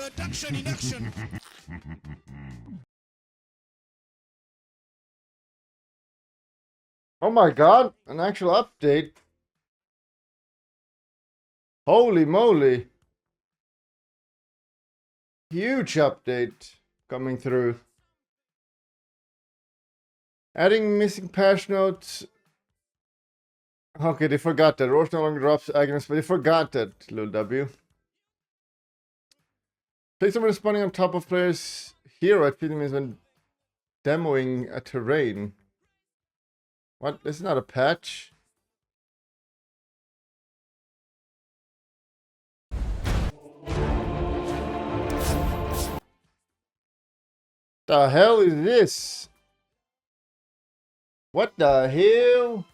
Production in action. Oh my god, an actual update. Holy moly. Huge update coming through. Adding missing patch notes. Okay, they forgot that. Roach no longer drops agonists, but they forgot that, little W. Take someone spawning on top of players' hero at 50 minutes when demoing a terrain. What? This is not a patch. The hell is this? What the hell?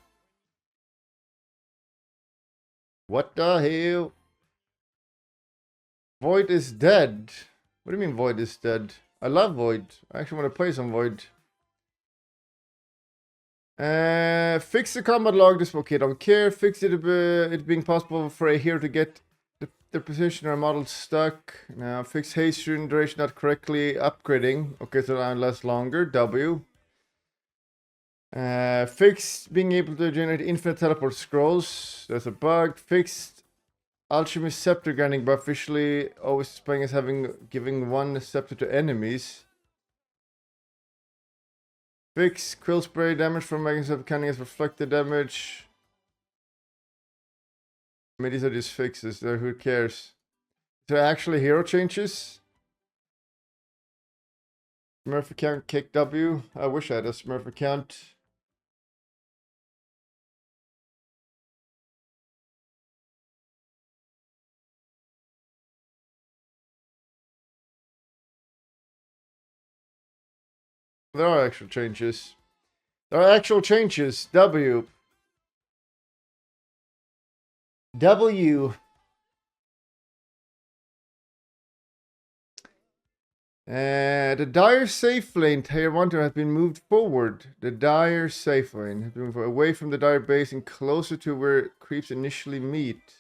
What the hell? Void is dead. What do you mean Void is dead? I love Void. I actually want to play some Void. Fix the combat log. This okay, don't care. Fix it being possible for a hero to get the position or model stuck. Now fix haste during duration not correctly upgrading. Okay, so now lasts longer. W. Fix being able to generate infinite teleport scrolls. That's a bug. Fixed alchemist scepter grinding buff. Visually always playing as giving one scepter to enemies. Fix quill spray damage from making scepter counting as reflected damage. I mean, these are just fixes. Who cares? Is there actually hero changes? Smurf account kick W. I wish I had a Smurf account. There are actual changes. There are actual changes. W. W. The Dire safe lane tier 1 has been moved forward. The Dire safe lane has been moved away from the Dire base and closer to where creeps initially meet.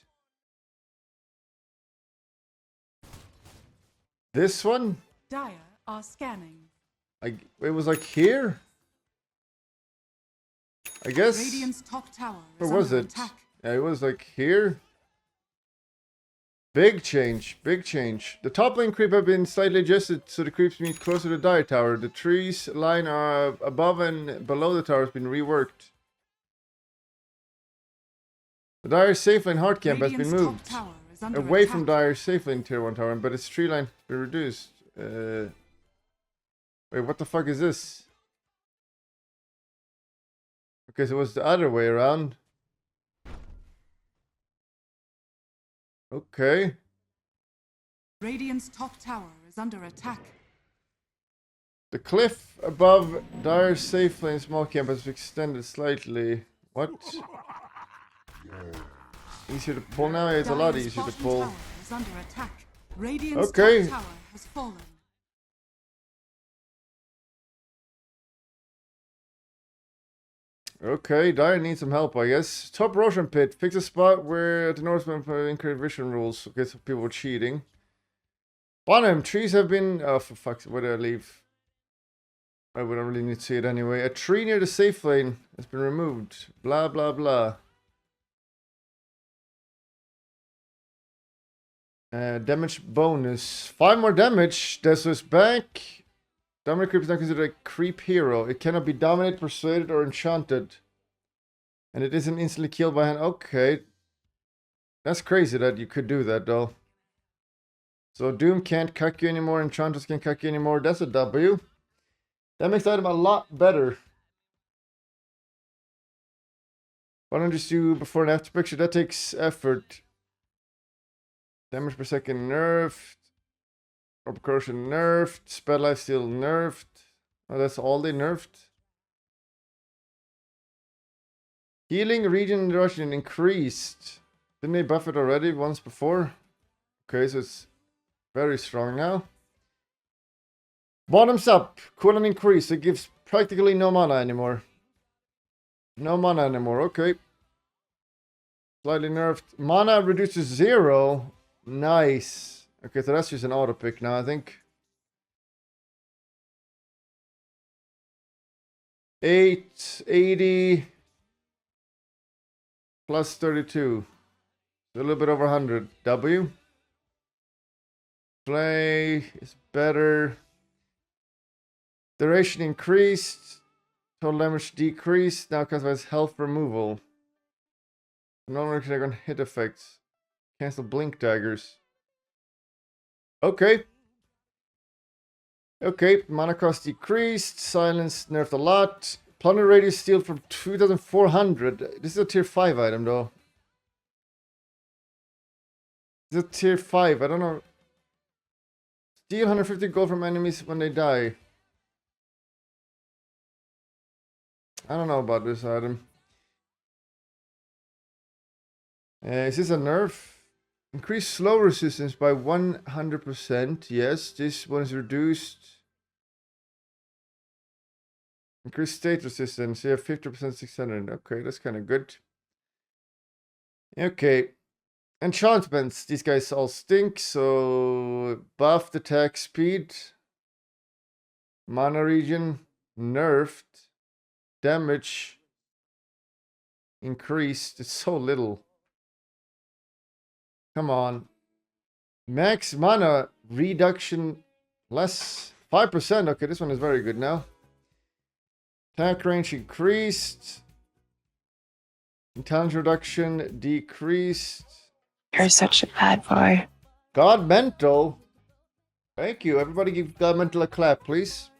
This one? Dire are scanning. It was like here? I guess. Radiant's top tower Where is was under it? attack. Yeah, it was like here. Big change, big change. The top lane creep have been slightly adjusted so the creeps meet closer to the Dire tower. The trees line above and below the tower has been reworked. The Dire safe lane hard camp has been Radiant's top moved tower is under away attack. from Dire safe lane tier 1 tower, but its tree line has been reduced. Wait, what the fuck is this? Okay, so it was the other way around. Okay. Radiant's top tower is under attack. The cliff above Dire safe lane small camp has extended slightly. What? Easier to pull now? It's a lot Dire's easier to bottom pull. tower is under attack. Radiant's Okay. top tower has fallen. Okay, Dire needs some help, I guess. Top Roshan Pit. Fix a spot where the Northman put incorrect vision rules. Okay, so people were cheating. Bottom, trees have been... Oh, for fuck's sake, where did I leave? I wouldn't really need to see it anyway. A tree near the safe lane has been removed. Blah, blah, blah. Damage bonus. 5 more damage. Dazzle is back. Dominate creep is not considered a creep hero. It cannot be dominated, persuaded, or enchanted. And it isn't instantly killed by hand. Okay. That's crazy that you could do that, though. So Doom can't cuck you anymore. Enchanters can't cuck you anymore. That's a W. That makes the item a lot better. Why don't you just do before and after picture? That takes effort. Damage per second nerfed. Orb corrosion nerfed. Spell life steal nerfed. Oh, that's all they nerfed. Healing regen duration increased. Didn't they buff it already once before? Okay, so it's very strong now. Bottoms up. Cooldown increase. It gives practically no mana anymore. No mana anymore. Okay. Slightly nerfed. Mana reduces 0. Nice. Okay, so that's just an auto pick now, I think. 880 plus 32. A little bit over 100. W. Play is better. Duration increased. Total damage decreased. Now customize health removal. No longer can I on hit effects. Cancel blink daggers. Okay. Okay, mana cost decreased. Silence nerfed a lot. Plunder radius steal from 2400. This is a tier 5 item though. This is a tier 5. I don't know. Steal 150 gold from enemies when they die. I don't know about this item. Is this a nerf? Increase slow resistance by 100%. Yes, this one is reduced. Increase state resistance. Yeah, 50% 600. Okay, that's kind of good. Okay. Enchantments. These guys all stink. So buffed attack speed. Mana regen. Nerfed. Damage. Increased. It's so little. Come on. Max mana reduction less 5%. Okay, this one is very good now. Attack range increased. Intelligence reduction decreased. You're such a bad boy. God Mental. Thank you. Everybody give God Mental a clap, please.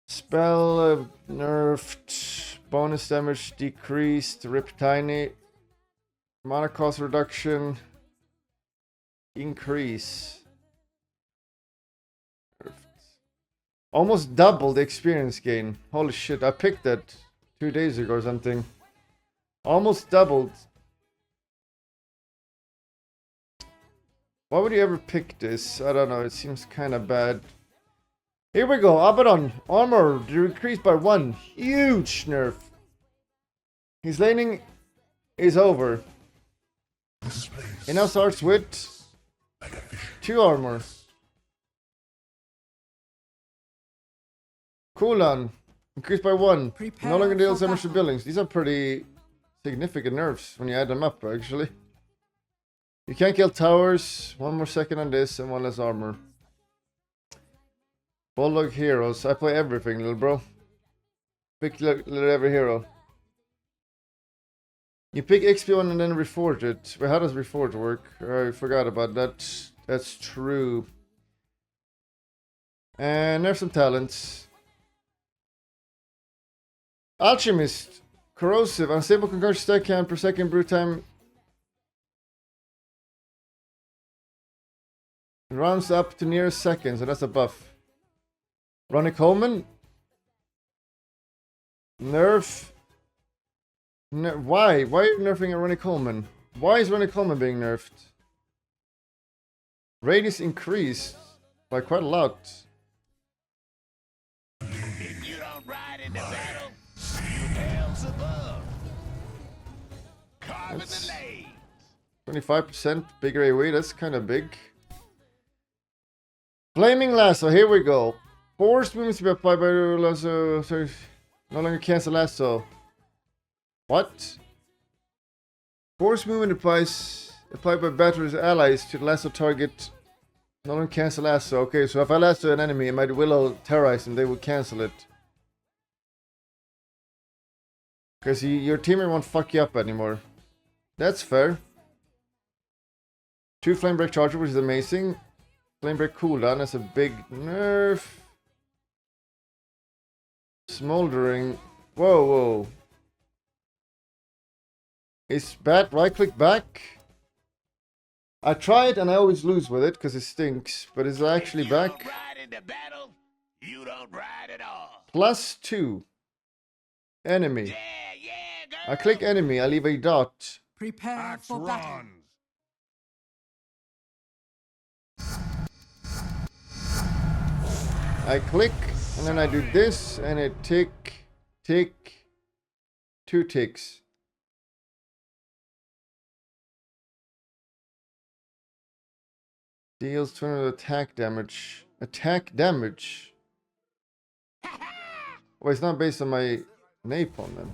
Spell nerfed. Bonus damage decreased. Rip Tiny. Mana cost reduction. Increase. Almost double the experience gain. Holy shit, I picked that 2 days ago or something. Almost doubled. Why would you ever pick this? I don't know, it seems kind of bad. Here we go, Abaddon. Armor decreased by 1. Huge nerf. His laning is over. It now starts with 2 armor. Cooldown increased by 1. No longer deals damage to buildings. These are pretty significant nerfs when you add them up, actually. You can't kill towers. 1 more second on this and 1 less armor. Bulldog heroes. I play everything, little bro. Pick little every hero. You pick XP one and then reforge it. Wait, how does reforge work? I forgot about that. That's true. And there's some talents. Alchemist. Corrosive. Unstable concussion stack count per second. Brew time. Rounds up to near seconds. So that's a buff. Ronnie Coleman. Nerf. Why? Why are you nerfing a Ronnie Coleman? Why is Ronnie Coleman being nerfed? Radius increased by quite a lot. If you don't ride into battle, hell's above. Carving the lane. 25% bigger AoE, that's kind of big. Flaming Lasso, here we go. Forced movements to be applied by Lasso. Sorry, no longer cancel Lasso. What? Force movement applied by Batrider's allies to the lasso target. No longer cancel lasso. Okay, so if I lasso an enemy and my Willow terrorize them, they will cancel it. Because your teammate won't fuck you up anymore. That's fair. 2 Flame Break Charger, which is amazing. Flame Break cooldown, that's a big nerf. Smoldering. Whoa, whoa. Is right click back? I try it and I always lose with it because it stinks, but is it actually back? You don't ride into battle, you don't ride at all. +2. Enemy. Yeah, yeah, girl. I click enemy, I leave a dot. Prepare for battle. I click and then I do this and it tick, tick, 2 ticks. Deals 200 attack damage. Attack damage? Well, it's not based on my napalm then.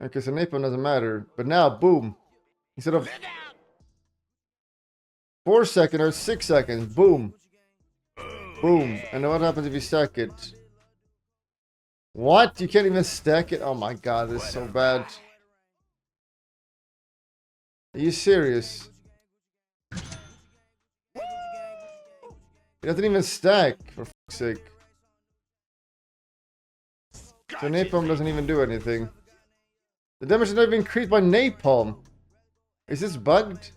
Okay, so napalm doesn't matter. But now, boom. Instead of 4 seconds or 6 seconds, boom. Boom. And then what happens if you stack it? What? You can't even stack it? Oh my god, this is so bad. Are you serious? It doesn't even stack, for fuck's sake. So napalm doesn't even do anything. The damage is not even increased by napalm. Is this bugged?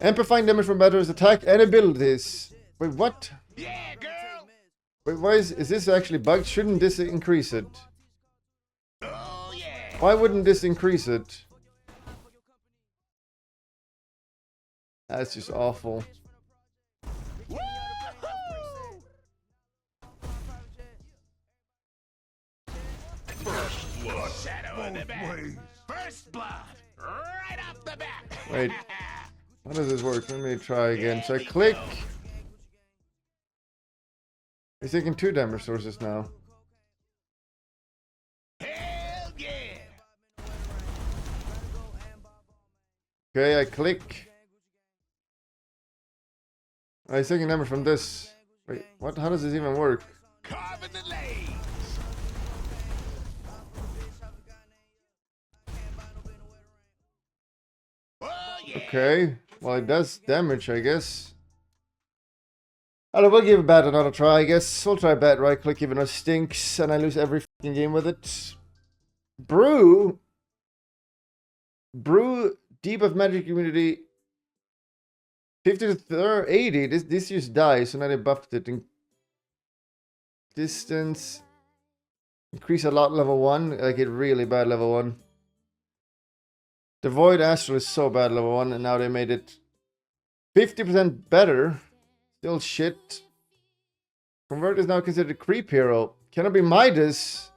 Amplifying damage from Batriders' attack and abilities. Wait, what? Yeah, girl. Wait, why is this actually bugged? Shouldn't this increase it? Oh yeah. Why wouldn't this increase it? That's just awful. Woo-hoo! Shadow in the back. First blood. Right off the bat. Wait. How does this work? Let me try again. So I click. He's taking 2 damage sources now. Hell yeah. Okay, I click. Oh, he's taking damage from this. Wait, what? How does this even work? Carving the legs. Oh yeah. Okay. Well, it does damage, I guess. I don't know, we'll give Bat another try, I guess. We'll try Bat right click even though it stinks and I lose every fucking game with it. Brew, deep of magic immunity 50 to 80. This just dies, so now they buffed it. Distance. Increase a lot level 1. Like it really bad level 1. The Void Astral is so bad level 1, and now they made it 50% better. Still shit. Convert is now considered a creep hero. Can it be Midas?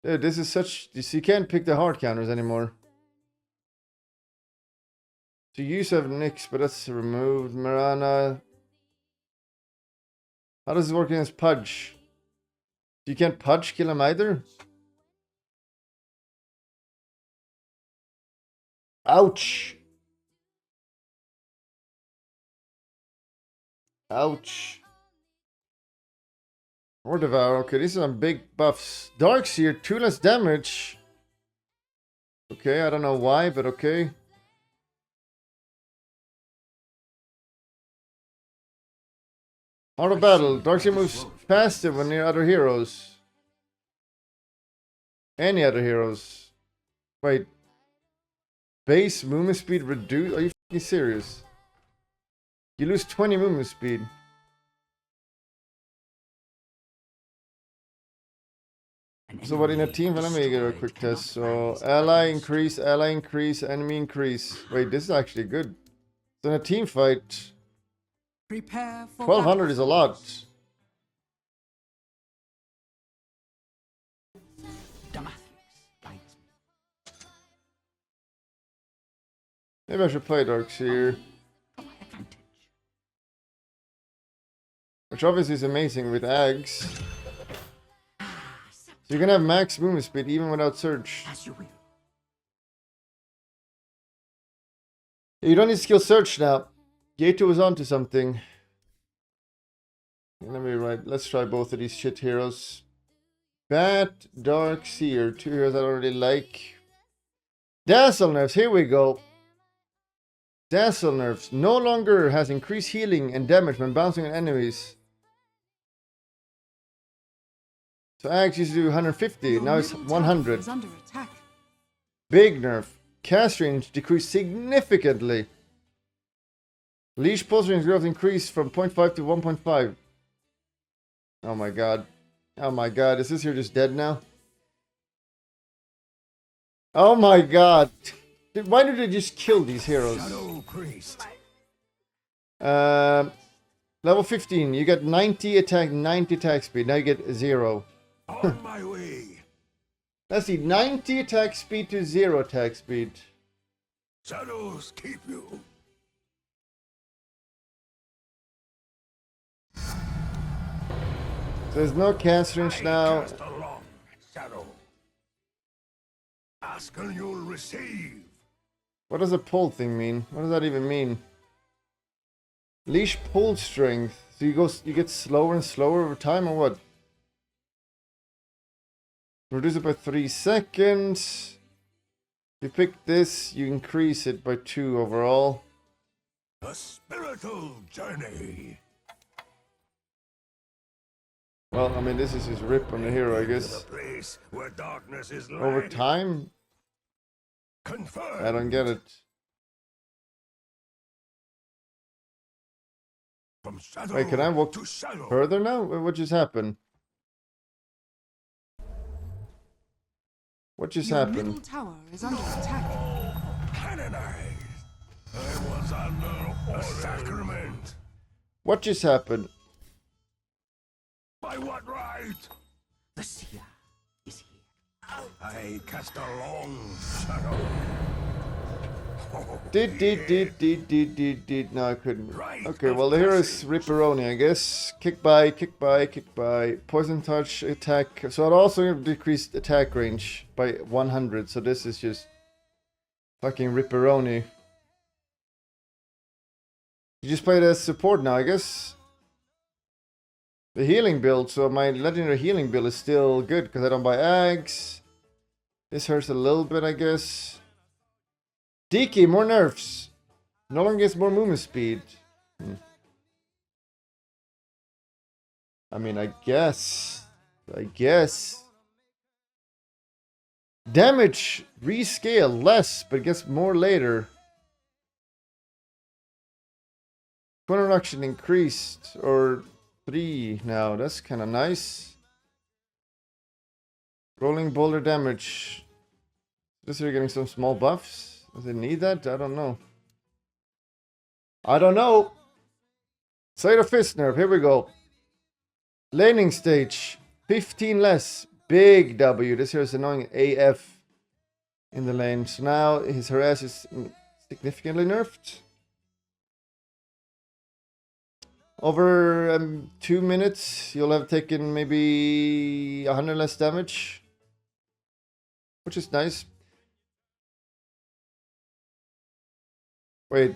Dude, this is such... You can't pick the hard counters anymore. So you have Nyx, but that's removed. Marana. How does it work against Pudge? You can't Pudge kill him either? Ouch. Ouch. Or Devour. Okay, these are some big buffs. Dark Seer, 2 less damage. Okay, I don't know why, but okay. Art of Battle. Dark Seer moves faster when near other heroes. Any other heroes. Wait. Base movement speed reduced? Are you fucking serious? You lose 20 movement speed. So what in a team? Well, let me get a quick test. So ally increase, enemy increase. Wait, this is actually good. So in a team fight, Prepare for 1200 is a lot. Maybe I should play Dark Seer. Which obviously is amazing with Ags. So you can have max movement speed even without Surge. You don't need skill Search now. Yato is onto something. Let me write. Let's try both of these shit heroes. Bat, Dark Seer. 2 heroes I don't really like. Dazzle nerfs. Here we go. Dazzle nerfs. No longer has increased healing and damage when bouncing on enemies. So Axe used to do 150. Now it's 100. is under attack. Big nerf. Cast range decreased significantly. Leash pulse range growth increased from 0.5 to 1.5. Oh my god. Oh my god. Is this here just dead now? Oh my god. Dude, why did they just kill these heroes? Level 15. You get 90 attack, 90 attack speed. Now you get 0. On my way. Let's see, 90 attack speed to 0 attack speed. Shadows keep you. There's no cast range now. Cast a long shadow. Ask and you'll receive. What does a pull thing mean? What does that even mean? Leash pull strength. So you get slower and slower over time, or what? Reduce it by 3 seconds. If you pick this, you increase it by 2 overall. A spiritual journey. Well, I mean, this is his rip on the hero, I To guess. the place where darkness is Over light. time? Confirmed. I don't get it. From shadow Wait, can I walk to shadow. further now? What just happened? What just Your happened? middle tower is under attack. Canonized. I was under a sacrament. What just happened? By what right? The seer is here. I cast a long shadow. Did. No, I couldn't. Right Okay, of well, the hero is passage. Ripperoni, I guess. Kick by. Poison touch, attack. So it also decreased attack range by 100. So this is just fucking Ripperoni. You just played as support now, I guess. The healing build, so my legendary healing build is still good because I don't buy eggs. This hurts a little bit, I guess. DK, more nerfs. No longer gets more movement speed. I mean, I guess. Damage, rescale, less, but gets more later. Corner reduction increased, or 3 now. That's kind of nice. Rolling boulder damage. This is getting some small buffs. Does it need that? I don't know. Slate of Fist nerf. Here we go. Laning stage. 15 less. Big W. This here is annoying AF in the lane. So now his harass is significantly nerfed. Over 2 minutes, you'll have taken maybe 100 less damage. Which is nice. Wait,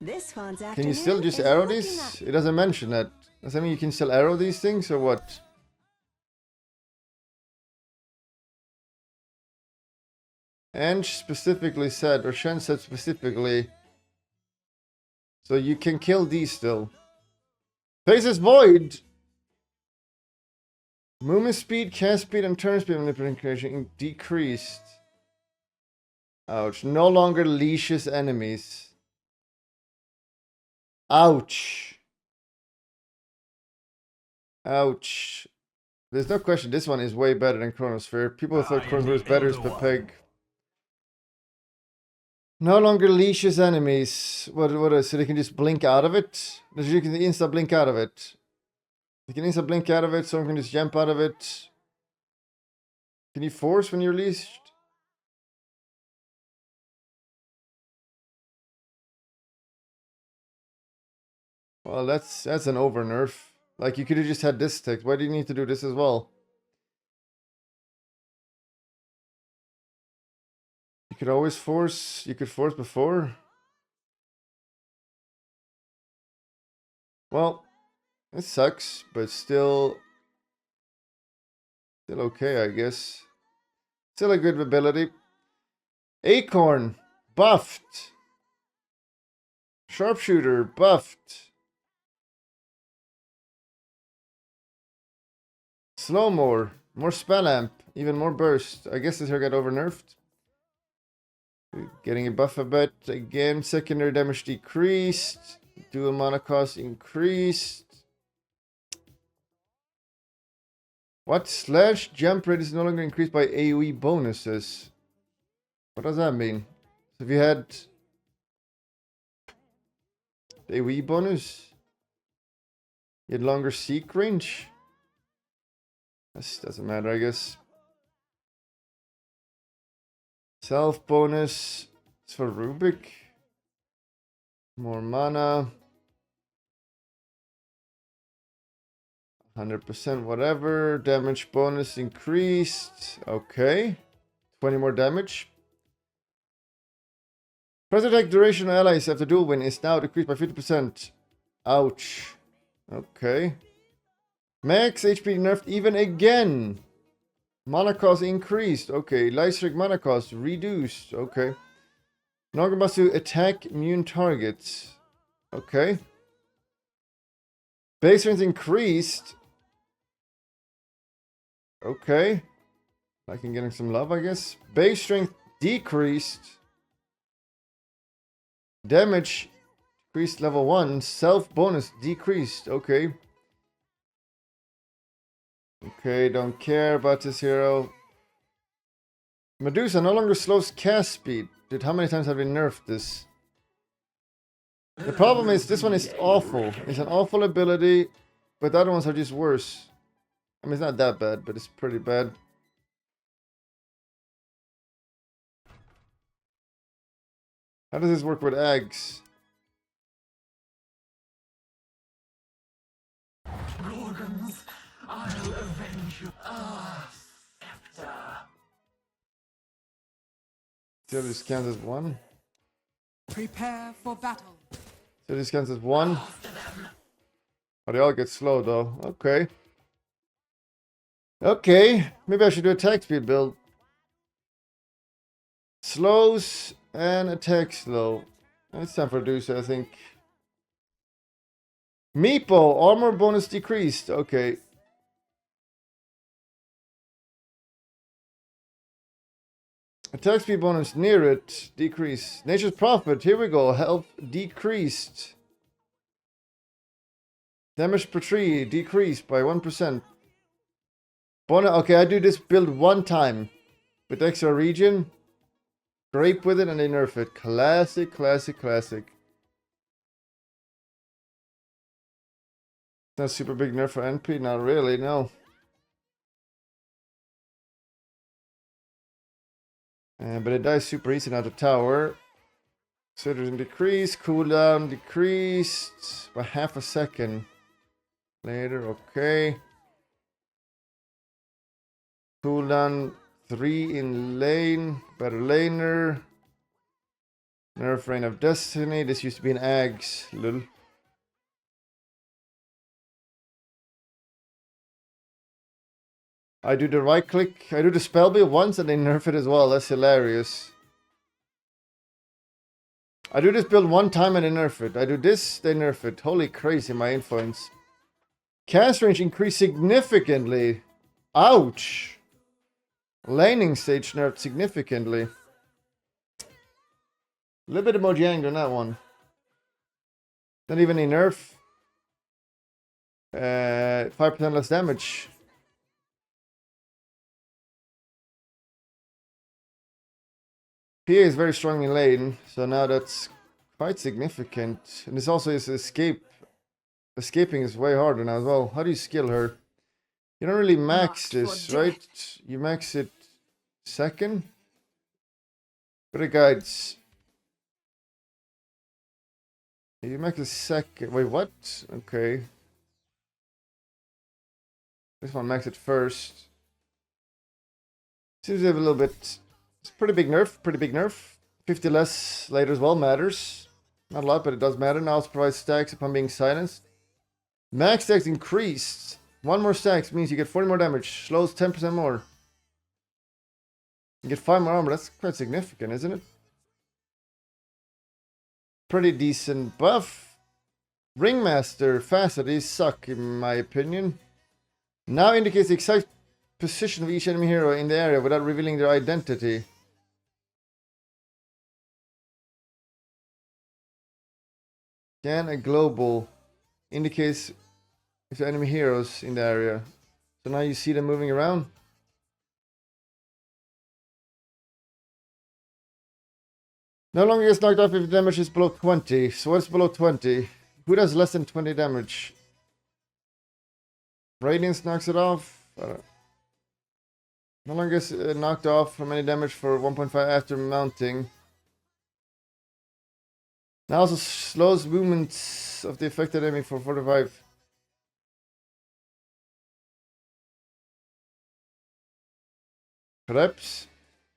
This one's can you still just arrow these? It doesn't mention that. Does that mean you can still arrow these things or what? And specifically said, or Chen said specifically, so you can kill these still. Faces Void! Movement speed, cast speed, and turn speed manipulation decreased. Ouch. No longer leashes enemies. Ouch. Ouch. There's no question this one is way better than Chronosphere. People thought Chronosphere was better as Peg. No longer leashes enemies. What is so they can just blink out of it? You can insta blink out of it. You can insta blink out of it, someone can just jump out of it. Can you force when you're leashed? Well, that's an over nerf. Like, you could have just had this text. Why do you need to do this as well? You could always force. You could force before. Well, it sucks, but still okay, I guess. Still a good ability. Acorn, buffed. Sharpshooter, buffed. Slow more spell amp, even more burst. I guess this here got over nerfed. Getting a buff a bit. Again, secondary damage decreased. Dual mana cost increased. What? Slash jump rate is no longer increased by AoE bonuses. What does that mean? So if you had the AoE bonus, you had longer seek range. This doesn't matter, I guess. Self bonus. It's for Rubik. More mana. 100% whatever. Damage bonus increased. Okay. 20 more damage. Present attack duration of allies after dual win is now decreased by 50%. Ouch. Okay. Max HP nerfed even again. Mana cost increased. Okay. Light strike mana cost reduced. Okay. No longer must do attack immune targets. Okay. Base strength increased. Okay. I can get some love, I guess. Base strength decreased. Damage decreased level 1. Self bonus decreased. Okay. Okay, don't care about this hero. Medusa no longer slows cast speed. Dude, how many times have we nerfed this? The problem is this one is awful. It's an awful ability, but the other ones are just worse. I mean, it's not that bad, but it's pretty bad. How does this work with Ags? Gorgons, I'll avenge you. Ah, scepter. So this counts as 1. Prepare for battle. So this counts as 1. Oh, they all get slow though. Okay. Okay. Maybe I should do attack speed build. Slows and attack slow. It's time for Medusa, I think. Meepo, armor bonus decreased. Okay. Attack speed bonus near it decreased. Nature's Prophet, here we go. Health decreased. Damage per tree decreased by 1%. Bonus, okay, I do this build one time with extra region. Grape with it and they nerf it. Classic, classic, classic. Not super big nerf for NP, not really, no. But it dies super easy now to tower. So there's a decrease, cooldown decreased by half a second. Later, okay. Cooldown 3 in lane, better laner. Nerf Reign of Destiny, this used to be an Ags, lol. I do the right click, I do the spell build once and they nerf it as well, that's hilarious. I do this build one time and they nerf it. I do this, they nerf it. Holy crazy, my influence. Cast range increased significantly. Ouch. Laning stage nerfed significantly. A little bit of Mojang on that one. Not even a nerf. 5% less damage. PA is very strong in lane, so now that's quite significant. And this also is escape. Escaping is way harder now as well. How do you skill her? You don't really max this, right? You max it second. But it guides. You max it second. Wait, what? Okay. This one max it first. Seems to have a little bit. It's pretty big nerf, pretty big nerf. 50 less later as well matters. Not a lot, but it does matter. Now it provides stacks upon being silenced. Max stacks increased. 1 more stacks means you get 40 more damage. Slows 10% more. You get 5 more armor. That's quite significant, isn't it? Pretty decent buff. Ringmaster facilities suck in my opinion. Now indicates the exact position of each enemy hero in the area without revealing their identity. Scan a global indicates if there are enemy heroes in the area. So now you see them moving around. No longer gets knocked off if the damage is below 20. So what's below 20? Who does less than 20 damage? Radiance knocks it off. No longer gets knocked off from any damage for 1.5 after mounting. Now also slows movements of the affected enemy for 45. Perhaps.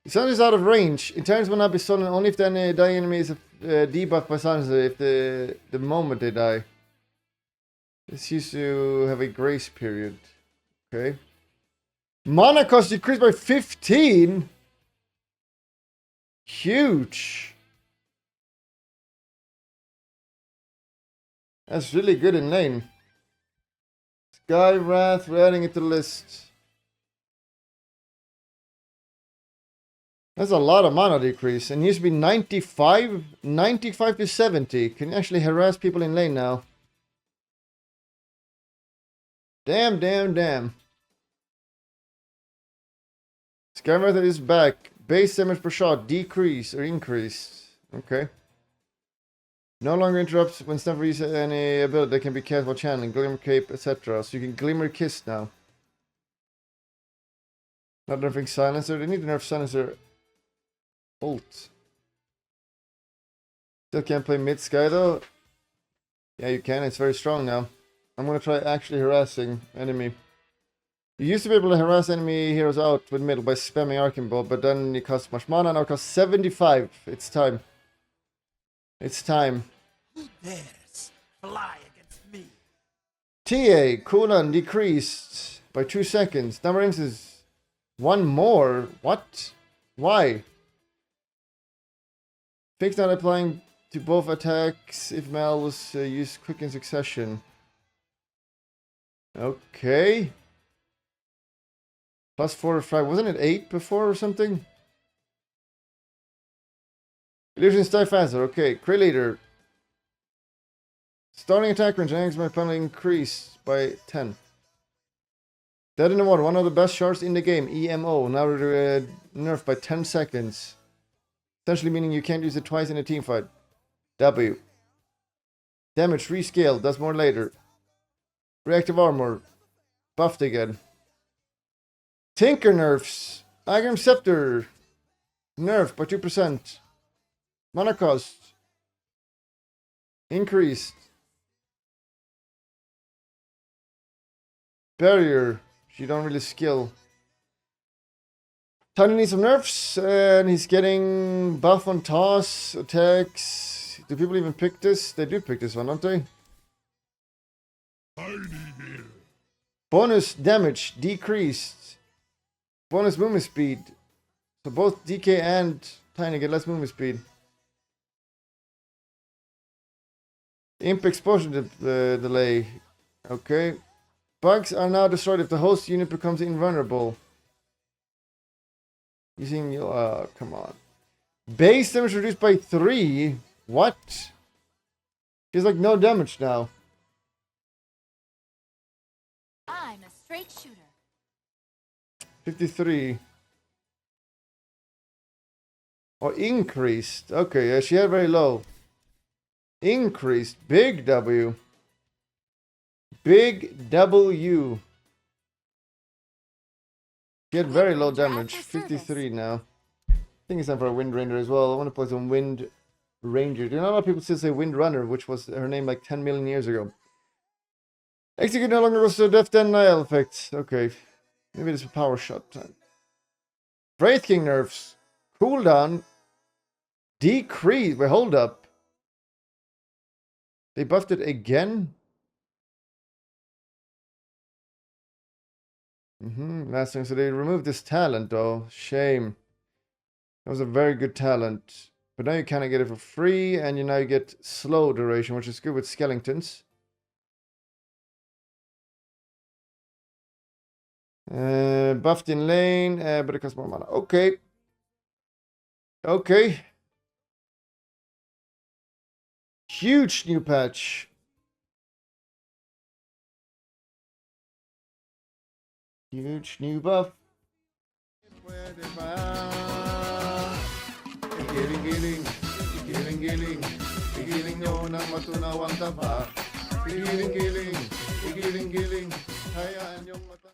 The sun is out of range. In times will not be stolen only if the dying enemy is debuffed by silencer if the moment they die. This used to have a grace period. Okay. Mana cost decreased by 15? Huge. That's really good in lane. Sky Wrath, we're adding it to the list. That's a lot of mana decrease. And it used to be 95 to 70. Can you actually harass people in lane now? Damn, damn, damn. Sky Wrath is back. Base damage per shot decreased or increased. Okay. No longer interrupts when Snapper uses any ability that can be cast while channeling, Glimmer Cape, etc. So you can Glimmer Kiss now. Not nerfing Silencer. They need to nerf Silencer. Ult. Still can't play mid Sky though. Yeah, you can. It's very strong now. I'm gonna try actually harassing enemy. You used to be able to harass enemy heroes out with middle by spamming Arcane Bolt, but then it costs much mana. Now it costs 75. It's time. It's time. Who dares fly against me? TA, cooldown decreased by 2 seconds. Number of is 1 more. What? Why? Fix not applying to both attacks if Mal was used quick in succession. Okay. Plus 4 or 5. Wasn't it 8 before or something? Illusions die faster. Okay. Crit Leader. Starting attack range and my penalty increased by 10. Dead in the Water. One of the best shards in the game. EMO. Now nerfed by 10 seconds. Essentially meaning you can't use it twice in a team fight. W. Damage rescale. Does more later. Reactive armor. Buffed again. Tinker nerfs. Agram Scepter. Nerf by 2%. Mana cost. Increased. Barrier. She don't really skill. Tiny needs some nerfs. And he's getting buff on toss. Attacks. Do people even pick this? They do pick this one, don't they? Bonus damage decreased. Bonus movement speed. So both DK and Tiny get less movement speed. Imp exposure delay. Okay. Bugs are now destroyed if the host unit becomes invulnerable. Using come on. Base damage reduced by 3. What? She's like no damage now. I'm a straight shooter. 53. Or increased. Okay, yeah, she had very low. Increased. Big W. Big W. She had very low damage. 53 now. I think it's time for a Wind Ranger as well. I want to play some Wind Ranger. Do you know a lot of people still say Wind Runner, which was her name like 10 million years ago. Execute no longer goes to Death Denial effect. Okay. Maybe it's a power shot time. Wraith King nerfs. Cooldown. Decrease. Wait, hold up. They buffed it again? Last thing, so they removed this talent though. Shame. That was a very good talent. But now you kind of get it for free, and you now get slow duration, which is good with skeletons. Buffed in lane, but it costs more mana. Okay. Okay. Huge new patch. Huge new buff. Giling nyo nang matunaw ang taba. Giling, hayaan yung mata.